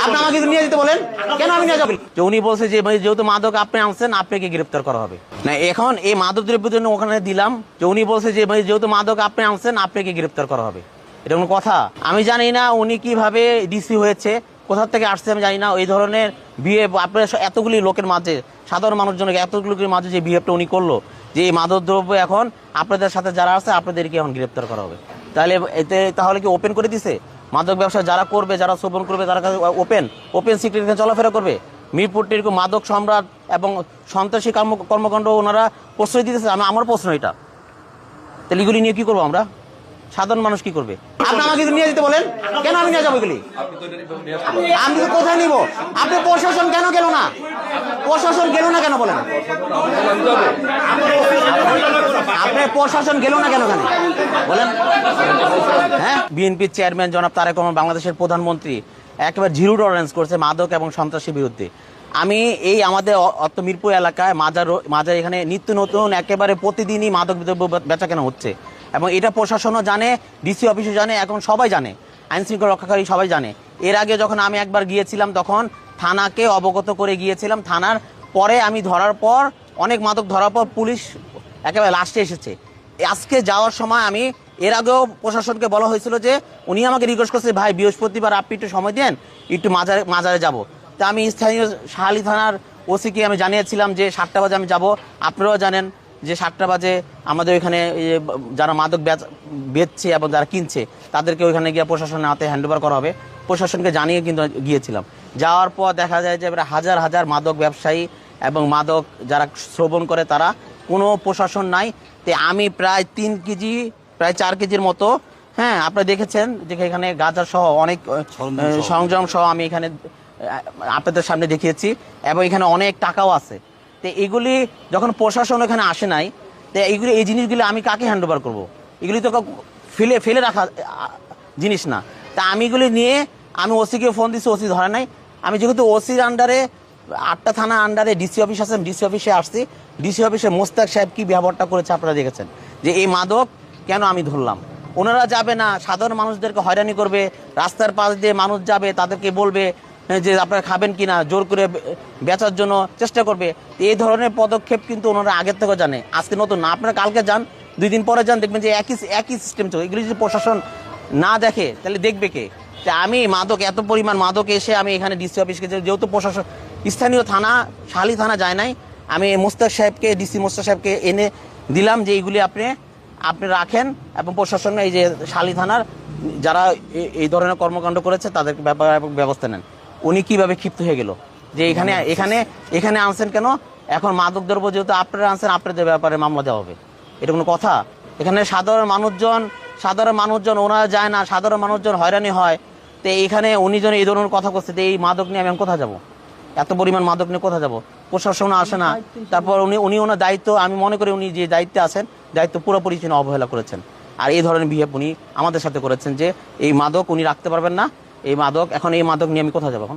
আপনি আমাকে নিয়ে যেতে বলেন, কেন আমি নিয়ে যাবো? উনি বলছে যে যেহেতু মাদক আপনি আনছেন আপনাকে গ্রেফতার করা হবে না। এখন এই মাদক দ্রব্যের জন্য ওখানে দিলাম যে উনি বলছে যে যেহেতু মাদক আপনি আনছেন আপনাকে গ্রেফতার করা হবে। এটা কোনো কথা? আমি জানি না উনি কিভাবে ডিসি হয়েছে, কোথা থেকে আসছে আমি জানি না। এই ধরনের বিহেভ আপনার এতগুলি লোকের মাঝে, সাধারণ মানুষজনকে এতগুলি লোকের মাঝে যে বিহেভটা উনি করলো, যে এই মাদক দ্রব্য এখন আপনাদের সাথে যারা আছে আপনাদেরকে এখন গ্রেফতার করা হবে। তাহলে কি ওপেন করে দিছে? মাদক ব্যবসা যারা করবে, যারা শোভন করবে, তারা ওপেন সিক্রেট চলাফেরা করবে। মিরপুরটি এরকম মাদক সম্রাট এবং সন্ত্রাসী কর্মকাণ্ড ওনারা প্রশ্রয় দিতেছে। আমার প্রশ্ন এটা, তাহলে এগুলি নিয়ে কি করবো আমরা? সাধারণ মানুষ কি করবে? আপনি আমাকে নিয়ে যেতে বলেন, কেন আমি নিয়ে যাবো এগুলি? আমি তো কোথায় নিব? আপনি প্রশাসন কেন গেল না? প্রশাসন গেল না কেন বলেন? আপনি প্রশাসন গেল না কেন বলেন? হ্যাঁ, বিএনপির চেয়ারম্যান জনাব তারেক রহমান, বাংলাদেশের প্রধানমন্ত্রী, একেবারে জিরো টলারেন্স করছে মাদক এবং সন্ত্রাসীর বিরুদ্ধে। আমি এই আমাদের মিরপুর এলাকায় মাজার এখানে নিত্য নতুন একেবারে প্রতিদিনই মাদক দ্রব্য বেচা কেনা হচ্ছে এবং এটা প্রশাসনও জানে, ডিসি অফিসও জানে, এখন সবাই জানে, আইন শৃঙ্খলা রক্ষাকারী সবাই জানে। এর আগে যখন আমি একবার গিয়েছিলাম তখন থানাকে অবগত করে গিয়েছিলাম। থানার পরে আমি ধরার পর, অনেক মাদক ধরার পর পুলিশ একেবারে লাস্টে এসেছে। আজকে যাওয়ার সময় আমি এর আগেও প্রশাসনকে বলা হয়েছিল যে উনি আমাকে রিকোয়েস্ট করছে, ভাই বৃহস্পতিবার আপনি একটু সময় দেন, একটু মাজারে যাব। তা আমি স্থানীয় শাহালি থানার ওসিকে আমি জানিয়েছিলাম যে 7টা বাজে আমি যাব। আপনারাও জানেন যে 7টা বাজে আমাদের ওইখানে যারা মাদক বেচছে এবং যারা কিনছে তাদেরকে ওইখানে গিয়ে প্রশাসনের হাতে হ্যান্ডওভার করা হবে। প্রশাসনকে জানিয়ে কিন্তু গিয়েছিলাম। যাওয়ার পর দেখা যায় যে হাজার হাজার মাদক ব্যবসায়ী এবং মাদক যারা শ্রবণ করে তারা, কোনো প্রশাসন নাই। তো আমি প্রায় 3 কেজি, প্রায় 4 কেজির মতো, হ্যাঁ আপনারা দেখেছেন যে এখানে গাঁজা সহ অনেক সরঞ্জাম সহ আমি এখানে আপনাদের সামনে দেখিয়েছি এবং এখানে অনেক টাকাও আছে। তো এগুলি যখন প্রশাসন এখানে আসে নাই, তো এই জিনিসগুলি আমি কাকে হ্যান্ডওভার করবো? এগুলি তো ফেলে রাখা জিনিস না। তা আমি এগুলি নিয়ে আমি ওসিকে ফোন দিচ্ছি, ওসি ধরে নাই। আমি যেহেতু ওসির আন্ডারে 8টা থানা আন্ডারে ডিসি অফিস আছে, ডিসি অফিসে আসছি। ডিসি অফিসে মোস্তাক সাহেব কি ব্যবহারটা করেছে আপনারা দেখেছেন, যে এই মাদক কেন আমি ধরলাম। ওনারা যাবে না, সাধারণ মানুষদেরকে হয়রানি করবে, রাস্তার পাশ দিয়ে মানুষ যাবে তাদেরকে বলবে যে আপনারা খাবেন কিনা, জোর করে বেচার জন্য চেষ্টা করবে। এই ধরনের পদক্ষেপ কিন্তু ওনারা আগের থেকে জানে, আজকে নতুন না। আপনারা কালকে যান, 2 দিন পরে যান, দেখবেন যে একই সিস্টেম চলে। এগুলি যদি প্রশাসন না দেখে তাহলে দেখবে কে? আমি মাদক, এত পরিমাণ মাদক এসে আমি এখানে ডিসি অফিসকে, যেহেতু প্রশাসন স্থানীয় থানা শাহালি থানা যায় নাই, আমি মোস্তাক সাহেবকে, ডিসি মোস্তাক সাহেবকে এনে দিলাম যে এইগুলি আপনি রাখেন এবং প্রশাসন এই যে শাহালি থানার যারা এই ধরনের কর্মকাণ্ড করেছে তাদের ব্যাপারে ব্যবস্থা নেন। উনি কিভাবে ক্ষিপ্ত হয়ে গেল যে এখানে আনছেন কেন? এখন মাদক দ্রব্য যেহেতু আপনারা আনছেন, আপনাদের ব্যাপারে মামলা দেওয়া হবে। এটা কোনো কথা? এখানে সাধারণ মানুষজন ওনারা যায় না, সাধারণ মানুষজন হয়রানি হয়। তো এখানে উনি যেন এই ধরনের কথা করছে, এই মাদক নিয়ে আমি কোথায় যাব? এত পরিমাণ মাদক নিয়ে কোথায় যাব? প্রশাসন আসে না। তারপর উনি ওনার দায়িত্ব, আমি মনে করি উনি যে দায়িত্বে আছেন, দায়িত্ব পুরোপুরি অবহেলা করেছেন। আর এই ধরনের বিহেভ উনি আমাদের সাথে করেছেন যে এই মাদক উনি রাখতে পারবেন না। এই মাদক নিয়ে আমি কোথায় যাবো এখন?